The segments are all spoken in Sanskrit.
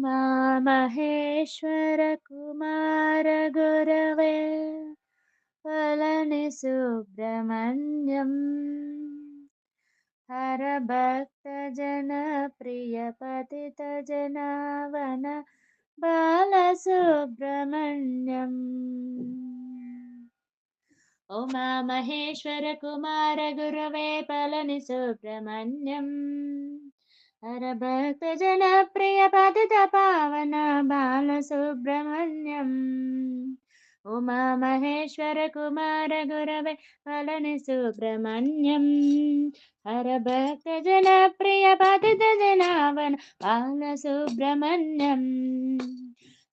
उमामहेश्वर कुमार गुरवे पलनि सुब्रह्मण्यम् हर भक्त जन प्रिय पतित जनावन बालसुब्रह्मण्यम्। उमामहेश्वर कुमार गुरवे पलनि सुब्रह्मण्यम् हर भक्त जन प्रिय पतित पावन बालसुब्रह्मण्यम्। उमामहेश्वर कुमार गुरवे पलनि सुब्रह्मण्यम् हर भक्त जन प्रिय पतित जनावन बालसुब्रह्मण्यम्।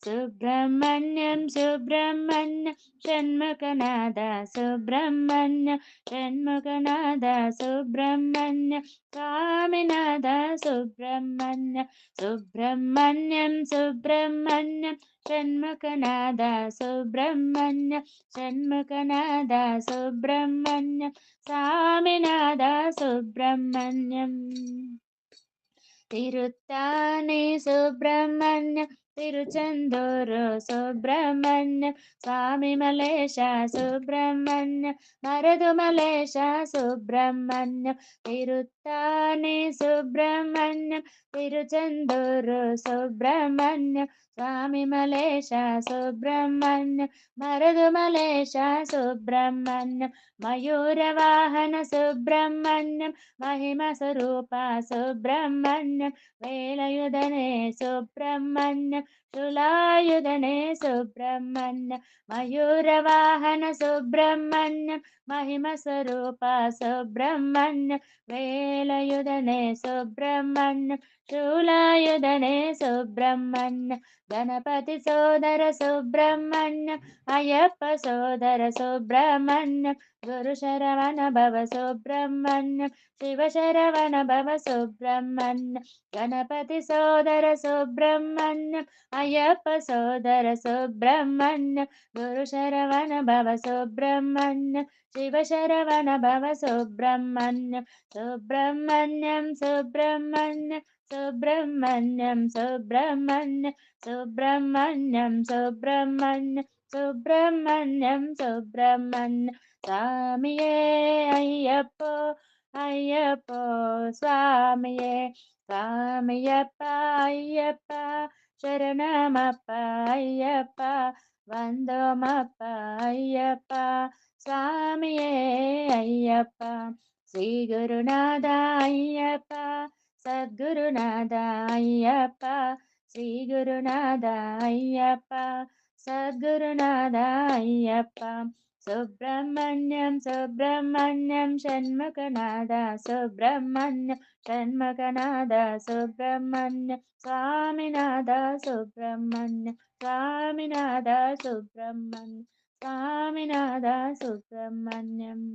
सुब्रह्मण्यं सुब्रह्मण्य षण्मुखनाद सुब्रह्मण्य षण्मुखनाद सुब्रह्मण्य स्वामिनाद सुब्रह्मण्य सुब्रह्मण्यं सुब्रह्मण्य षण्मुखनाद सुब्रह्मण्य षण्मुखनाद सुब्रह्मण्य स्वामिनाद सुब्रह्मण्यम्। तिरुत्ताने सुब्रह्मण्य तिरुचंदूर सुब्रह्मण्य स्वामी मलेश सुब्रह्मण्य मरुदु मलेश सुब्रह्मण्य तिरुत्ताने सुब्रह्मण्य तिरुचंदूर सुब्रह्मण्य स्वामी मलेश सुब्रह्मण्य मरुदु मलेश सुब्रह्मण्य मयूरवाहन सुब्रह्मण्यं महिमा स्वरूप सुब्रह्मण्यं वेलयुधने सुब्रह्मण्यं शूलायुधने सुब्रह्मण्यं मयूरवाहन सुब्रह्मण्यं महिमा स्वरूप सुब्रह्मण्यं वेलयुधने सुब्रह्मण्यं शूलायुधने सुब्रह्मण्यं गणपति सोदर सुब्रह्मण्यं अय्यप्प सोदर सुब्रह्मण्यं गुरु शरवण भव सुब्रह्मण्यं शिव शरवण भव सुब्रह्मण्यं गणपति सोदर सुब्रह्मण्यं अय्यप्प सोदर सुब्रह्मण्यं गुरु शरवण भव सुब्रह्मण्यं शिव शरवण भव सुब्रह्मण्यं सुब्रह्मण्यं सुब्रह्मण्यं सुब्रह्मण्यं सुब्रह्मण्यं सुब्रह्मण्यं सुब्रह्मण्यं सुब्रह्मण्यं सुब्रह्मण्यं स्वामिये अय्यप्पो अय्यप्पो स्वामिये स्वामियप्प अय्यप्प शरणमप्प अय्यप्प वन्दोमप्प अय्यप्प स्वामिये अय्यप्प श्री गुरुनाथ अय्यप्प सद्गुरुनाथ अय्यप्प श्री गुरुनाथ अय्यप्प सद्गुरुनाथ अय्यप्प सुब्रह्मण्यं सुब्रह्मण्यं षण्मुखनाद सुब्रह्मण्यं षण्मुखनाद सुब्रह्मण्यं स्वामिनाद सुब्रह्मण्यं स्वामिनाद सुब्रह्मण्यं स्वामिनाद सुब्रह्मण्यम्।